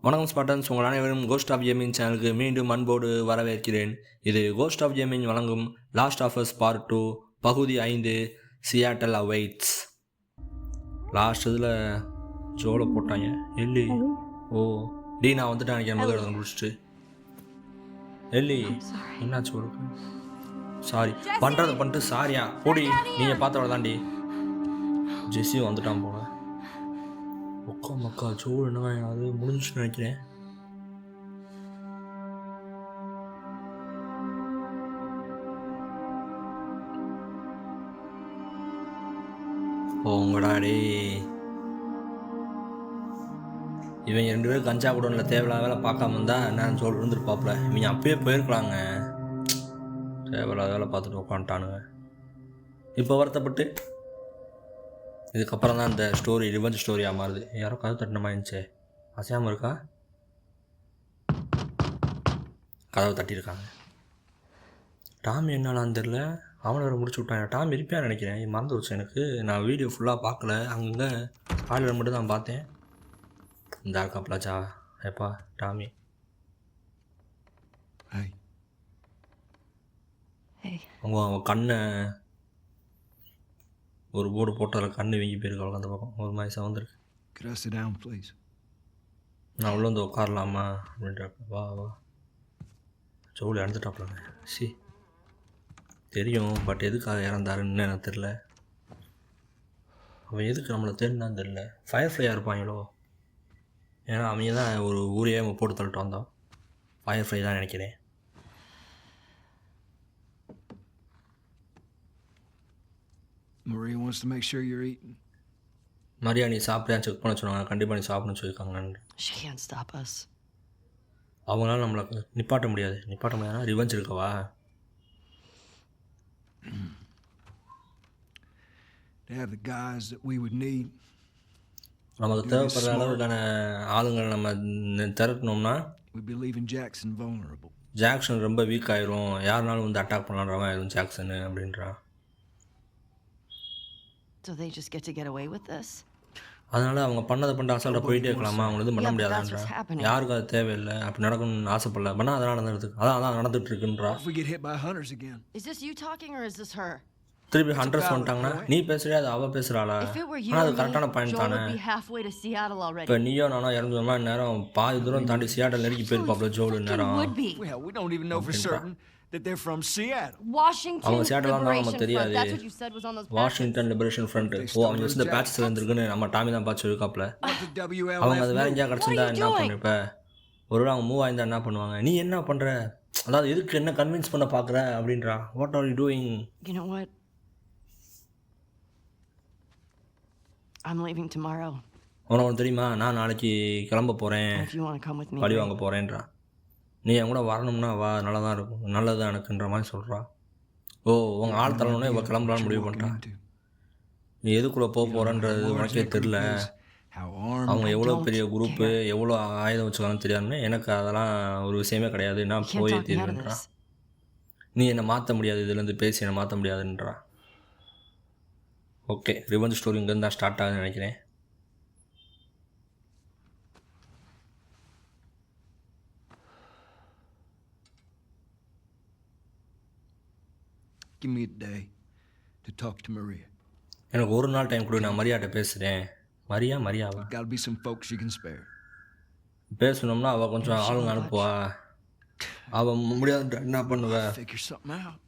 வணக்கம் ஸ்பாட்டன்ஸ், உங்கள் அனைவரும் கோஸ்ட் ஆஃப் கேமிங் சேனலுக்கு மீண்டும் அன்போடு வரவேற்கிறேன். இது கோஸ்ட் ஆஃப் கேமிங் வழங்கும் லாஸ்ட் ஆஃப் அஸ் பார்ட் 2 பகுதி 5 சியாட்டல் அவைட்ஸ். லாஸ்ட் இதில் ஜோலை போட்டாங்க. எல்லி நான் வந்துட்டேன் நினைக்கிறேன் முதல் இடத்துல முடிச்சுட்டு. எல்லி என்னாச்சு உனக்கு? சாரி பண்ணுறதை பண்ணிட்டு சாரியா போடி, நீங்கள் பார்த்தவள தாண்டி. ஜெஸ்ஸியும் வந்துட்டான் போல. மக்கா சோறு என்ன அது முடிஞ்சுன்னு நினைக்கிறேன். போங்கடா டே. இவங்க 2 பேரும் கஞ்சா கூட இல்லை, தேவையில்லாத வேலை பார்க்காம இருந்தா என்னன்னு சொல்லி இருந்துருப்பாப்புல. இவங்க அப்பயே போயிருக்கலாங்க, தேவையில்லாத வேலை பார்த்துட்டு உட்காந்துட்டானுங்க. இப்போ வருத்தப்பட்டு இதுக்கப்புறம் தான் இந்த ஸ்டோரி ரிவெஞ்ச் ஸ்டோரியாக மாறுது. யாரோ கதை தட்டின மாதிரிச்சே, அசையாமல் இருக்கா? கதவை தட்டியிருக்காங்க. டாமி என்னாலான்னு தெரில, அவனை வேறு முடிச்சு விட்டாங்க. டாமி இருப்பியான்னு நினைக்கிறேன், மறந்து வச்சு எனக்கு. நான் வீடியோ ஃபுல்லாக பார்க்கல, அங்கே ஆடியில் மட்டும் தான் பார்த்தேன். இந்த ஆக்காப்பலாச்சா எப்பா டாமி. அவன் கண்ணை ஒரு போர்டு போட்டால் கண்ணு வீங்கி போயிருக்காள். அந்த பக்கம் ஒரு மாதிரி சவுந்துருக்கு. நான் உள்ள வந்து உட்காரலாமா அப்படின்ட்டு. வா ஜோலி அழுந்துட்டாப்லங்க. தெரியும், பட் எதுக்காக இறந்தாருன்னு எனக்கு தெரில. அவன் எதுக்கு நம்மளை தெரிஞ்சான்னு தெரில. ஃபயர் ஃப்ளையாக இருப்பாங்களோ, ஏன்னா அவங்க தான் ஒரு ஊரையே போட்டு தள்ளிட்டு வந்தோம். ஃபயர் ஃப்ளை தான் நினைக்கிறேன். Maria wants to make sure you're eating. Maria நீ சாப்பிட்றியா செக் பண்ண சொன்னாங்க. கண்டிப்பாக நீ சாப்பிட்ணுன்னு சொல்லியிருக்காங்க. She can't stop us. அவங்களால நம்மளை நிப்பாட்ட முடியாதுன்னா ரிவெஞ்ச் இருக்கவா? To have the guys that we would need. நமக்கு தேவைப்படுற அளவுக்கான ஆளுங்களை நம்ம திரட்டணும்னா we'd be leaving Jackson vulnerable. Jackson ரொம்ப வீக் ஆயிரும், யாருனாலும் வந்து அட்டாக் பண்ணலான்றவன் ஆயிரும் ஜாக்சனு அப்படின்றான். So they just get to get away with this? அதனால் அவங்க பண்ண அசால்ட்டாக போயிட்டே இருக்கலாமா? அவங்க எதுவும் பண்ண முடியாதுன்றான். யாருக்கும் அது தேவையில்லை, அப்படி நடக்கணும்னு ஆசைப்படல, பண்ணால் அதெல்லாம் நடந்துருக்கு. அதான் நடந்துட்டு இருக்குன்றா. If we get hit by hunters again. Is this you talking or is this her? திருப்பி ஹண்டர்ஸ் வந்துட்டாங்கன்னா நீ பேசுறியா அது அவள் பேசுகிறாளா? ஆனால் அது கரெக்டான பாயிண்ட் தானே. இப்போ நீயோ நானோ இறந்துமா நேரம் பாதி தூரம் தாண்டி சியாட்டல் நெருக்கி போயிருப்பாப்ல ஜோலு நேரம். Well, we don't even know for certain that they're from Seattle. அவங்க சியாட்டலாம் தான் நமக்கு தெரியாது. Washington liberation front. அவங்க இந்த பேட்சஸ் இருந்திருக்குன்னு நம்ம டாமி தான் பார்த்து சொல்லியிருக்காப்ல. அவங்க அது வேற எங்கேயா கிடச்சிருந்தா என்ன பண்ணிருப்ப? ஒருவேளை அவங்க மூவ் ஆயிருந்தா என்ன பண்ணுவாங்க? நீ என்ன பண்ணுற, அதாவது எதுக்கு என்ன கன்வின்ஸ் பண்ண பார்க்குற அப்படின்றா. What are you doing? You know what? I'm leaving tomorrow. உனக்கு தெரியுமா, நான் நாளைக்கு கிளம்ப போகிறேன், பழி வாங்க போகிறேன்றா. நீ என் கூட வரணும்னா வா, நல்லா தான் இருக்கும், நல்லதான் எனக்குன்ற மாதிரி சொல்கிறா. உங்கள் ஆள் தரணுன்னே இவள் கிளம்பலான்னு முடிவு பண்ணிட்டான். நீ எதுக்குள்ளே போக போகிறன்றது உனக்கே தெரில. அவங்க எவ்வளோ பெரிய குரூப்பு, எவ்வளோ ஆயுதம் வச்சுக்காங்கன்னு தெரியாதுன்னு எனக்கு அதெல்லாம் ஒரு விஷயமே கிடையாது, நான் போய் தீர்வுன்றா. நீ என்னை மாற்ற முடியாது, இதுலேருந்து பேசி என்னை மாற்ற முடியாதுன்றா. ஓகே, ரிவெஞ்ச் ஸ்டோரி இங்கேருந்து தான் ஸ்டார்ட் ஆகுதுன்னு நினைக்கிறேன். Give me a day to talk to Maria. எனக்கு ஒரு நாள் டைம் கொடு, நான் மரியாதை பேசுகிறேன். மரியாவா? Got to be some folks you can spare. பேசணும்னா அவள் கொஞ்சம் ஆளுங்க அனுப்புவா. அவள் முடியாது, என்ன பண்ணுவ? Figure something out.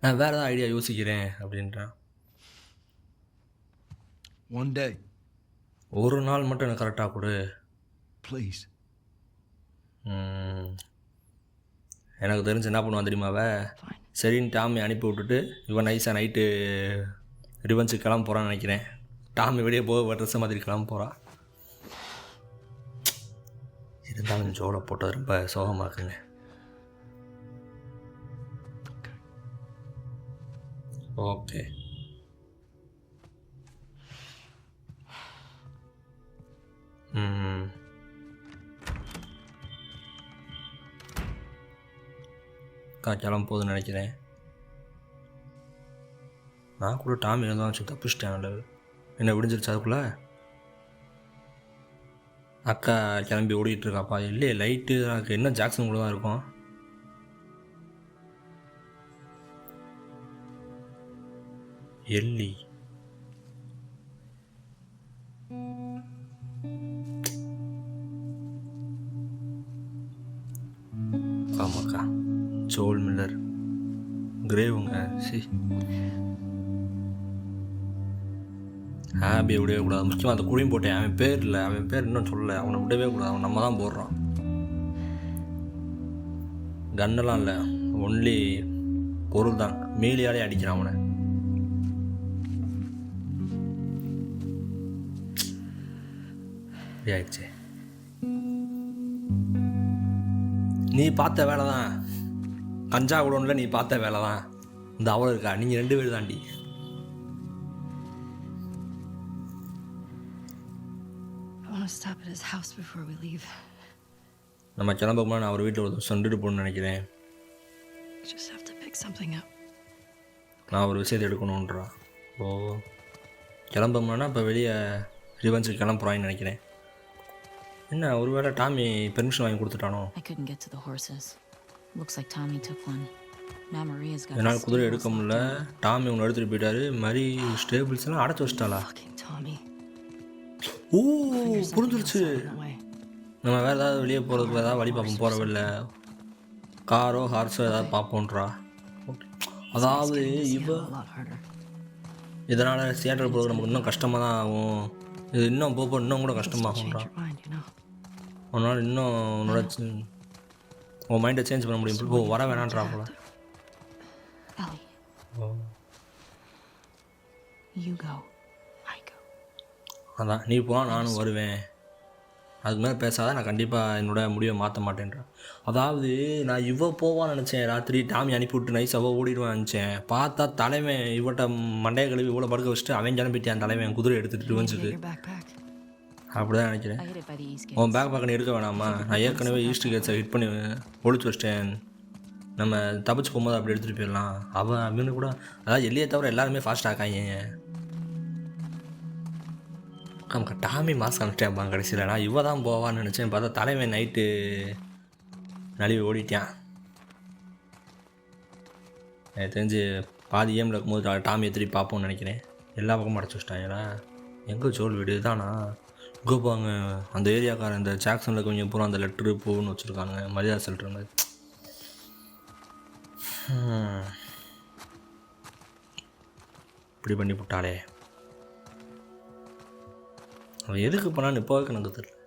நான் வேறு ஏதாவது ஐடியா யோசிக்கிறேன் அப்படின்றான். One day. ஒரு நாள் மட்டும் எனக்கு கரெக்டாக கொடு ப்ளீஸ். எனக்கு தெரிஞ்சு என்ன பண்ணுவான் தெரியுமாவ? சரின்னு டாமி அனுப்பி விட்டுட்டு இவன் நைஸாக நைட்டு ரிவெஞ்சுக்கு கிளம்ப போகிறான்னு நினைக்கிறேன். டாமி வெளியே போக ட்ரெஸ்ஸை மாதிரி கிளம்ப போகிறான். இருந்தாலும் ஜோலை போட்டது ரொம்ப சோகமாக இருக்குங்க. ஓகே, கிளம்ப போகுதுன்னு நினைக்கிறேன். நான் கூட டாமி இருந்தால் வச்சு தப்பிச்சிட்டேன். என்ன விடிஞ்சிருச்சு அதுக்குள்ளே? அக்கா கிளம்பி ஓடிட்டு இருக்காப்பா. இல்லையே லைட்டு என்ன ஜாக்சன் கூட தான் இருக்கும். எல்லி ஆமாக்கா. ஜோல் மில்லர் கிரேவுங்க. ஹாபி விடவே கூடாது. முக்கியமாக அந்த குடியும் போட்டேன். அவன் பேர் இல்லை, அவன் பேர் இன்னும் சொல்லலை. அவனை விடவே கூடாது. அவன் நம்ம தான் போடுறான். கன்னெல்லாம் இல்லை, ஒன்லி பொருள் தான். மீலியாலே அடிக்கிறான் அவனை. ஆயிடுச்சு. நீ பார்த்த வேலை தான். கஞ்சா குடோனில் நீ பார்த்த வேலை தான். இந்த அவ்வளோ இருக்கா? நீங்கள் 2 பேர் தாண்டி. I want to stop at his house before we leave. நம்ம கிளம்புமா நான் அவர் வீட்டில் ஒரு சொண்டுட்டு போகணும்னு நினைக்கிறேன். Just have to pick something up. நான் ஒரு விஷயத்தை எடுக்கணுன்றா. ஓ, கிளம்புமானா இப்போ வெளியே ரிவெஞ்சுக்கு கிளம்புறான்னு நினைக்கிறேன். என்ன ஒருவேளை டாமி பெர்மிஷன் வாங்கி கொடுத்துட்டானோ? I couldn't get to the horses. Looks like Tommy took one. Now Maria's got. என்னால் குதிரை எடுக்க முடியல. டாமி ஒன்று எடுத்துகிட்டு போயிட்டாரு. மாதிரி ஸ்டேபிள்ஸ் எல்லாம் அடைச்சி வச்சிட்டாளா? Fucking Tommy. ஓ, Figure something புரிஞ்சிருச்சு. else out in the way. நம்ம வேறு ஏதாவது வெளியே போகிறதுக்கு ஏதாவது வழி பார்ப்போம். போகிறவில்ல காரோ ஹார்ஸோ ஏதாவது பார்ப்போன்றா. அதாவது இவ A lot harder. இதனால் தியேட்டர் போகிறது நமக்கு இன்னும் கஷ்டமாக தான் ஆகும். இது இன்னும் போக இன்னும் கூட கஷ்டமாகும்ன்றா. Change your mind, you know. உன்னால் இன்னும் உன்னோட உன் மைண்டை சேஞ்ச் பண்ண முடியும். ஓ, வர வேணான்றா போல. Ellie, O, you go. I go. அதான் நீ போனால் நானும் வருவேன். அதுக்கு மேலே பேசாத, நான் கண்டிப்பாக என்னோட முடிவை மாற்ற மாட்டேன்றேன். அதாவது நான் இவ போவான்னு நினச்சேன். ராத்திரி டாமி அனுப்பிவிட்டு நைஸாக ஓடிடுவான்னு நினச்சேன். பார்த்தா தலைவன் இவட்ட மண்டைய கழுவி இவ்வளோ படுக்க வச்சுட்டு அவன் கிளம்பிட்டான். தலைவன் குதிரை எடுத்துகிட்டு வந்துட்டு. Your backpack. அப்படி தான் நினைக்கிறேன். I hid it by the east gate. உன் பேக் பக்கம் எடுக்க வேணாமா? நான் ஏற்கனவே ஈஸ்ட் கேட்ஸை ஹிட் பண்ணி ஒழிச்சு வச்சிட்டேன். நம்ம தப்பிச்சு போகும்போது அப்படி எடுத்துகிட்டு போயிடலாம். அவன் அப்படின்னு கூட, அதாவது எல்லையை தவிர எல்லாருமே ஃபாஸ்ட் ஆக்காங்க. நமக்கு டாமி மாஸ்க் அனுப்பிட்டேன் கடைசியில். நான் இவ தான் போவான்னு நினச்சேன். பார்த்தா தலைவன் நைட்டு நழுவி ஓடிட்டான். எனக்கு தெரிஞ்சு பாதி ஏமில் இருக்கும்போது டாமியை திருப்பி பார்ப்போம்னு நினைக்கிறேன். எல்லா பக்கமும் அடைச்சி வச்சிட்டாங்களா? எங்கே ஜோல் வீடு தானா? இங்கே போங்க. அந்த ஏரியாக்காரன் இந்த ஜாக்சனில் கொஞ்சம் பூரா அந்த லெட்ரு பூன்னு வச்சுருக்காங்க. மரியாதை செல்கிற மாதிரி. இப்படி பண்ணி போட்டாலே அவன் எதுக்கு பண்ணான்னு இப்போவே எனக்கு தெரியல.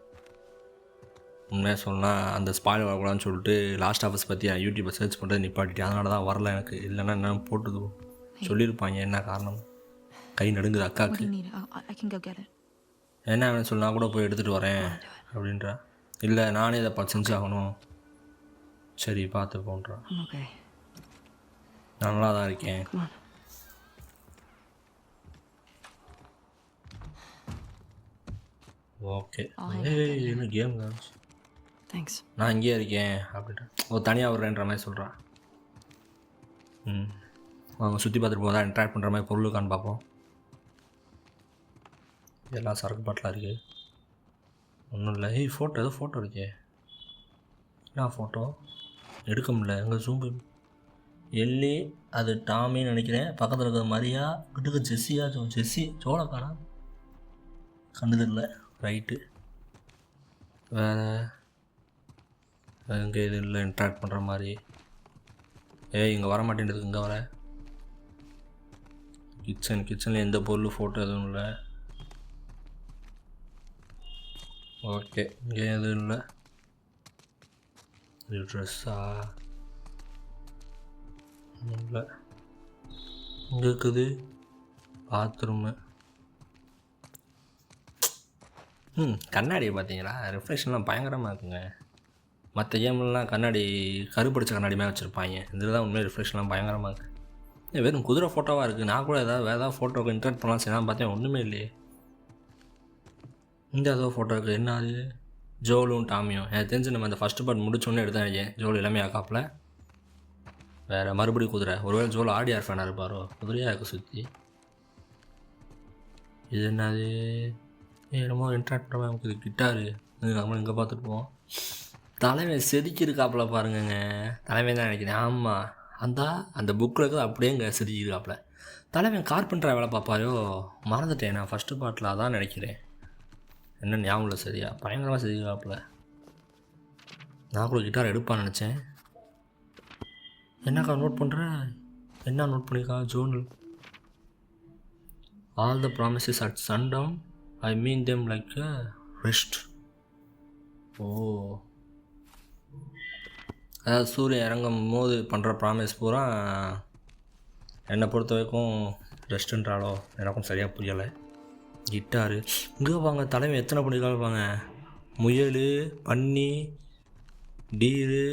உண்மையாக சொன்னால் அந்த ஸ்பாயில் வரக்கூடாதுன்னு சொல்லிட்டு லாஸ்ட் ஆஃபர்ஸ் பற்றி யூடியூப்பை சர்ச் பண்ணுறது நிப்பாட்டிட்டு அதனால தான் வரல எனக்கு. இல்லைன்னா என்ன போட்டுது சொல்லியிருப்பாங்க என்ன காரணம். கை நடுங்குது What do அக்காவுக்கு. you need? I can go get it. என்ன வேணும் சொல்லி நான் கூட போய் எடுத்துகிட்டு வரேன் அப்படின்றா. இல்லை நானே இதை பார்த்து செஞ்சாகணும். சரி பார்த்து போன்றா. I'm okay. நான் நல்லா தான் இருக்கேன். Come on. ஓகே. ஏய் என்ன கேம் காமிச்சு. Thanks. நான் இங்கேயே இருக்கேன் அப்படின்ட்டு ஒரு தனியாக வர்றேன்ற மாதிரி சொல்கிறான். அவங்க சுற்றி பார்த்துட்டு போதா இன்ட்ராக்ட் பண்ணுற மாதிரி பொருள் இருக்கான்னு பார்ப்போம். எல்லாம் சரக்கு பாட்டிலாக இருக்குது. ஒன்றும் இல்லை. ஏய் ஃபோட்டோ ஏதோ ஃபோட்டோ இருக்கே. என்ன ஃபோட்டோ எடுக்க முடியல. எங்கே ஜூம் எல்லி அது டாமின்னு நினைக்கிறேன். பக்கத்தில் இருக்கிற மாதிரியா கிட்டுக்கு ஜெஸ்ஸியா ஜெஸ்ஸி சோளக்காரா கண்டுது இல்லை. ரைட்டு. வேறு இங்கே இது இல்லை இன்ட்ராக்ட் பண்ணுற மாதிரி. இங்கே வர மாட்டேன்றது. இங்கே வர கிச்சனில் எந்த பொருள் ஃபோட்டோ எதுவும் இல்லை. ஓகே இங்கே எதுவும் இல்லை. இது ட்ரெஸ்ஸா இல்லை. இங்கே இருக்குது பாத்ரூமு. கண்ணாடியை பார்த்தீங்களா? ரிஃப்ளெக்ஷன்லாம் பயங்கரமாக இருக்குங்க. மற்ற கேம்லாம் கண்ணாடி கருப்படிச்ச கண்ணாடி மேலே வச்சுருப்பாங்க. இதில் தான் உண்மையாக ரிஃப்ளெக்ஷன்லாம் பயங்கரமாக இருக்குது. வெறும் குதிரை ஃபோட்டோவாக இருக்குது. நான் கூட வேறு ஏதாவது ஃபோட்டோவுக்கு இன்ட்ராக்ட் பண்ணலாம் சரி நான் பார்த்தேன் ஒன்றுமே இல்லையே. இந்த ஏதோ ஃபோட்டோ இருக்குது. என்ன அது? ஜோலும் டாமியும். எனக்கு தெரிஞ்சு நம்ம அந்த ஃபஸ்ட்டு பார்ட் முடிச்சோன்னே எடுத்தேன் நினைக்கிறேன். ஜோல் எல்லாமே ஆக்காப்பில். வேறு மறுபடியும் குதிரை. ஒருவேளை ஜோல் ஆடியார் ஃபேனாக இருப்பாரோ? குதிரையாக இருக்க சுற்றி. இது என்னது? என்னமோ இன்ட்ராக்ட் பண்ண நமக்கு இது கிட்டாரு. நம்ம இங்கே பார்த்துட்டு போவோம். தலைவன் செதுக்கியிருக்காப்புல பாருங்கங்க. தலைவன் தான் நினைக்கிறேன். ஆமாம், அந்த புக்கில் இருக்கிறது அப்படியே இங்கே செதுக்கியிருக்காப்புல. தலைவன் கார்பெண்டராக வேலை பார்ப்பாரோ, மறந்துட்டேன். நான் ஃபஸ்ட்டு பாட்டில் அதான் நினைக்கிறேன். என்ன ஞாபகம் இல்லை சரியா. பயங்கரமாக செதுக்கியிருக்காப்புல. நான் கூட கிட்டார் எடுப்பான்னு நினச்சேன். என்னக்கா நோட் பண்ணுறேன்? என்ன நோட் பண்ணியிருக்கா? Journal. All the promises at sundown I mean them like a rest. ஓ, அதாவது சூரியன் இறங்கும் போது பண்ணுற ப்ராமிஸ் பூரா என்னை பொறுத்த வரைக்கும் ரெஸ்ட்டுன்றாலோ எனக்கும் சரியாக புரியலை. கிட்டாரு இங்கே வாங்க. தலைமை எத்தனை பண்ணியிருக்காங்க இருப்பாங்க. முயல், பன்னி, டீரு,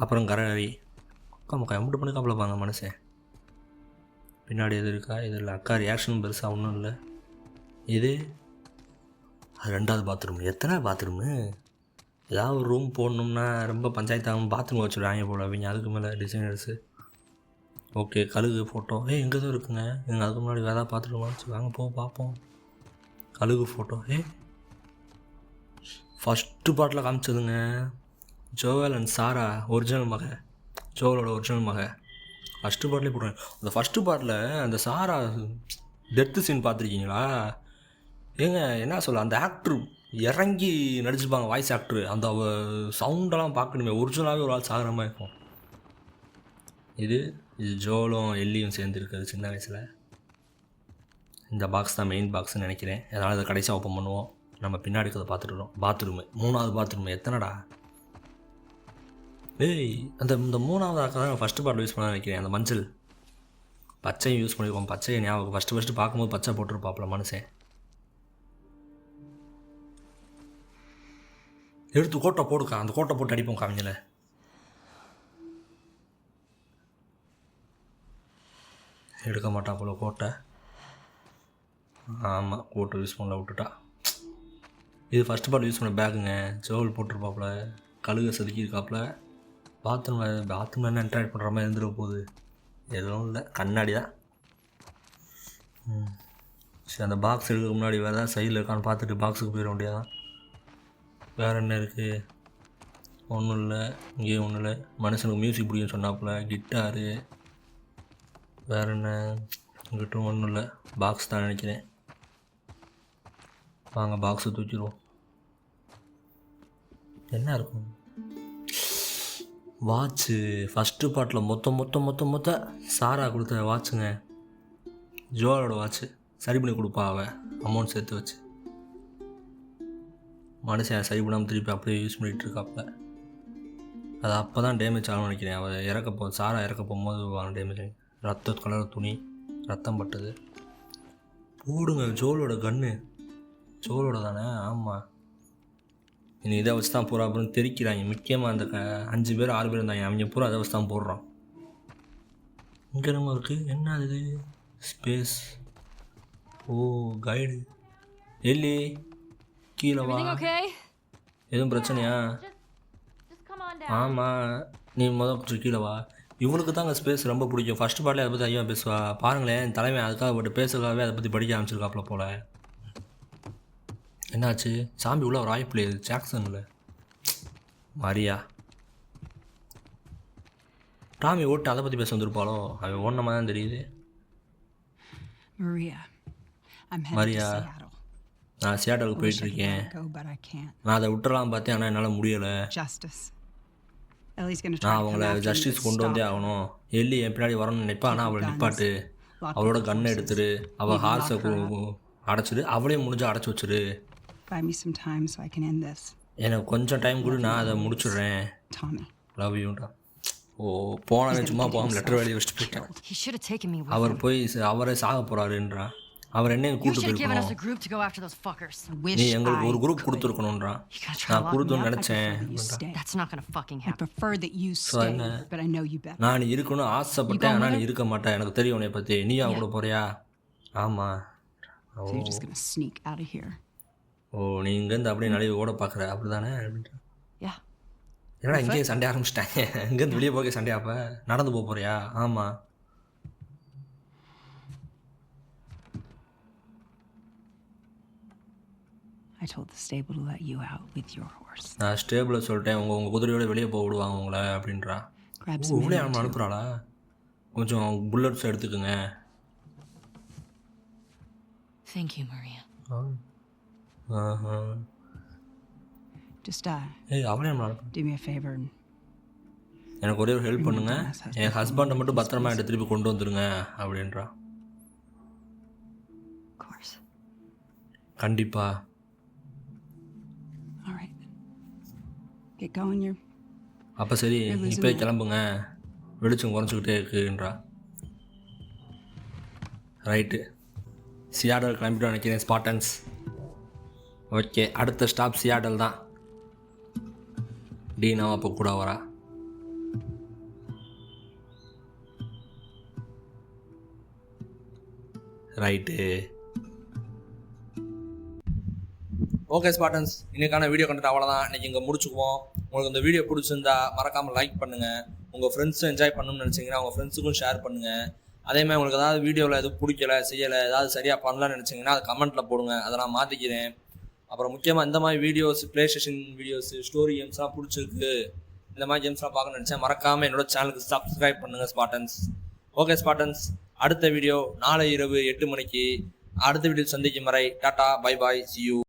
அப்புறம் கரகரி. அக்கா எம்பிட்டு பண்ணிக்காப்பில் பாங்க மனுஷன். பின்னாடி எது இருக்கா? இது இல்லை. அக்கா ரியாக்ஷன் பெருசாக ஒன்றும் இல்லை. இது அது 2வது பாத்ரூம். எத்தனை பாத்ரூமு? ஏதாவது ஒரு ரூம் போடணும்னா ரொம்ப பஞ்சாயத்தாகும். பாத்ரூம் வச்சுருவாங்க போல அவங்க. அதுக்கு மேலே டிசைனர்ஸு. ஓகே, கழுகு ஃபோட்டோ. எங்கே தான் இருக்குங்க. எங்கள் அதுக்கு முன்னாடி வேறு பார்த்துட்டு வச்சு வாங்க போவோம் பார்ப்போம். கழுகு ஃபோட்டோ. ஃபஸ்ட்டு பாட்டில் காமிச்சதுங்க. ஜோவல் அண்ட் சாரா ஒரிஜினல் மக. ஜோவலோட ஒரிஜினல் மக. ஃபஸ்ட்டு பாட்டிலே போடுறேன். அந்த ஃபஸ்ட்டு பாட்டில் அந்த சாரா டெத்து சீன் பார்த்துருக்கீங்களா? ஏங்க என்ன சொல்ல, அந்த ஆக்டர் இறங்கி நடிச்சுப்பாங்க. Voice actor. அந்த சவுண்டெல்லாம் பார்க்கணுமே. ஒரிஜினலாகவே ஒரு ஆள் சாகிற மாதிரி இருக்கும். இது ஜோலும் எல்லியும் சேர்ந்துருக்குது சின்ன வயசில். இந்த பாக்ஸ் தான் மெயின் பாக்ஸ்ன்னு நினைக்கிறேன். அதனால் அதை கடைசியாக ஓப்பன் பண்ணுவோம். நம்ம பின்னாடி இருக்கிறத பார்த்துட்டுருக்கோம். பாத்ரூமு, 3வது பாத்ரூமு. எத்தனைடா? இந்த 3வது ஆக்க தான் ஃபஸ்ட்டு பாட்டில் யூஸ் பண்ண நினைக்கிறேன். அந்த மஞ்சள் பச்சையும் யூஸ் பண்ணியிருக்கோம். பச்சையை ஞாபகம் ஃபஸ்ட்டு பார்க்கும்போது பச்சை போட்டுருப்பாப்புல மனுஷன். எடுத்து கோட்டை போடுக்கா. அந்த கோட்டை போட்டு அடிப்போம் காமிங்கள. எடுக்க மாட்டான் போல கோட்டை. ஆமாம், கோட்டை யூஸ் பண்ணல விட்டுட்டா. இது ஃபஸ்ட்டு பாட்டு யூஸ் பண்ண பேக்குங்க. ஜோல் போட்டிருப்பாப்புல. கழுகை செதுக்கியிருக்காப்புல. பாத்ரூம் என்ன என்ட்ராக்ட் பண்ணுற மாதிரி இருந்துட போகுது. எதுவும் இல்லை, கண்ணாடி தான். சரி, அந்த பாக்ஸ் எடுக்க முன்னாடி வேறு ஏதாவது சைடில் இருக்கான்னு பார்த்துட்டு பாக்ஸுக்கு போயிட வேண்டியதான். வேறு என்ன இருக்குது? ஒன்றும் இல்லை. இங்கேயும் ஒன்றும் இல்லை. மனுஷனுக்கு மியூசிக் பிடிக்கும் சொன்னாப்புல. கிட்டாரு. வேறு என்ன? இங்கிட்டும் ஒன்றும் இல்லை. பாக்ஸ் தான் நினைக்கிறேன். வாங்க பாக்ஸை தூக்கிடுவோம். என்ன இருக்கும்? வாட்சு. ஃபஸ்ட்டு பாட்டில் மொத்த சாரா கொடுத்த வாட்சுங்க. ஜோலோட வாட்சு. சரி பண்ணி கொடுப்பா அவன் அமௌண்ட் சேர்த்து வச்சு. மனுஷன் சரி பண்ணாமல் திருப்பி அப்படியே யூஸ் பண்ணிகிட்டு இருக்காப்புல. அது அப்போ தான் டேமேஜ் ஆகணும்னு நினைக்கிறேன். அவள் சாரா இறக்க போகும்போது டேமேஜ் ஆகி ரத்த கலர் துணி, ரத்தம் பட்டது. போடுங்க. ஜோலோட கன்று. ஜோலோட தானே? ஆமாம். இனி இதை வச்சு தான் பூரா அப்புறம் தெரிக்கிறாங்க. முக்கியமாக அந்த 5 பேர் 6 பேர் இருந்தாங்க. அவங்க பூரா அதை வச்சு தான் போடுறான். இங்கே நம்ம இருக்குது. என்ன அது? ஸ்பேஸ். ஓ, கைடு. எல்லி கீழே வா. எதுவும் பிரச்சனையா? ஆமாம், நீ கொஞ்சம் கீழே வா. இவனுக்கு தான் அங்கே ஸ்பேஸ் ரொம்ப பிடிக்கும். ஃபஸ்ட்டு பாட்டில் அதை பற்றி ஐயா பேசுவா. பாருங்களேன், தலைவன் அதுக்காக போட்டு பேசுறதுக்காகவே அதை பற்றி படிக்க ஆரம்பிச்சிருக்காப்புல போல். என்னாச்சு? சாம்பி உள்ள ஒரு வாய்ப்பு இல்லையே. ஜாக்சனில் மரியா டாமி ஓட்டு அதை பற்றி பேச வந்துருப்பாளோ? அவன் ஓடின மாதிரி தான் தெரியுது. மரியா, நான் சியாட்டலுக்கு போயிட்டுருக்கேன். நான் அதை விட்டுறலாம் பார்த்தேன், ஆனால் என்னால் முடியலை. நான் அவங்கள ஜஸ்டிஸ் கொண்டு வந்தே ஆகணும். எல்லி என் பின்னாடி வரணும்னு நினைப்பா. ஆனால் அவளை நிப்பாட்டு. அவளோட கண்ணை எடுத்துரு. அவள் ஹார்ஸை அடைச்சிடு. அவளையும் முடிஞ்சா அடைச்சி வச்சிரு. எனக்கு கொஞ்சம் டைம் கொடு, நான் அதை முடிச்சிடுறேன். லவ் யூடா. ஓ, போனவன் சும்மா போகாமல் லெட்டர் வேலையை வச்சுட்டு போயிட்டான். அவர் போய் அவரை சாக போகிறாருன்றான். அவர் என்னையும் கூப்பிட்டு போயிருக்கணும். நீ எங்களுக்கு ஒரு குரூப் கொடுத்துருக்கணுன்றான். நான் கொடுத்தோன்னு நினச்சேன். நான் இருக்கணும்னு ஆசைப்பட்டேன், ஆனால் நீ இருக்க மாட்டேன். எனக்கு தெரியும் உன்னை பற்றி. நீ அவன் கூட போறியா? ஆமாம். ஓ, நீ இங்கேருந்து அப்படியே நழுவி ஓட பார்க்குற அப்படி தானே? ஏன்னா இங்கேயே சண்டை ஆரம்பிச்சிட்டாங்க. இங்கேருந்து வெளியே போக சண்டையா? அப்போ நடந்து போக போறியா? ஆமாம். I told the stable to let you out with your horse. நான் ஸ்டேபிளில் சொல்லிட்டேன் உங்கள் குதிரையோட வெளியே போக விடுவாங்க உங்களை அப்படின்றா. Grab ஓ some இவ்வளோ ammo, நம்ம too. அனுப்புகிறாளா? கொஞ்சம் புல்லட்ஸ் எடுத்துக்கோங்க. Thank you, Maria. Aha. Just ஏய் அவளே நம்ம அனுப்பு. do me a favor and எனக்கு ஒரே ஒரு ஹெல்ப் பண்ணுங்க, என் ஹஸ்பண்டை மட்டும் பத்திரமா என்கிட்ட திருப்பி கொண்டு வந்துடுங்க அப்படின்றா. Of course. கண்டிப்பா. all right. Get going. You're அப்போ சரி இப்போயே கிளம்புங்க, வெளிச்சம் குறைச்சிக்கிட்டே இருக்குன்றா. ரைட்டு, சியாடல் கிளம்பிட்டு நினைக்கிறேன் ஸ்பாட்டன்ஸ். ஓகே, அடுத்த ஸ்டாப் சியாடல் தான். டீனா அப்போ கூட வரா. ரைட்டு. ஓகே ஸ்பாட்டன்ஸ், இன்றைக்கான வீடியோ கண்டென்ட் அவ்வளோதான். இன்றைக்கி இங்கே முடிச்சுக்குவோம். உங்களுக்கு இந்த வீடியோ பிடிச்சிருந்தா மறக்காமல் லைக் பண்ணுங்கள். உங்கள் ஃப்ரெண்ட்ஸும் என்ஜாய் பண்ணணும்னு நினச்சிங்கன்னா உங்கள் ஃப்ரெண்ட்ஸுக்கும் ஷேர் பண்ணுங்கள். அதேமாதிரி உங்களுக்கு ஏதாவது வீடியோவில் எதுவும் பிடிக்கலை, செய்யலை, ஏதாவது சரியாக பண்ணலான்னு நினச்சிங்கன்னா அது கமெண்ட்டில் போடுங்க, அதை நான் மாற்றிக்கிறேன். அப்புறம் முக்கியமாக இந்த மாதிரி videos, play station videos, story கேம்ஸ்லாம் பிடிச்சிருக்கு, இந்த மாதிரி கேம்ஸ்லாம் பார்க்கணும்னு நினச்சேன், மறக்காமல் என்னோட சேனலுக்கு சப்ஸ்கிரைப் பண்ணுங்கள் ஸ்பாட்டன்ஸ். ஓகே ஸ்பாட்டன்ஸ், அடுத்த வீடியோ நாளை இரவு 8 மணிக்கு அடுத்த வீடியோ சந்திக்கும் வரை tata, bye bye, see you.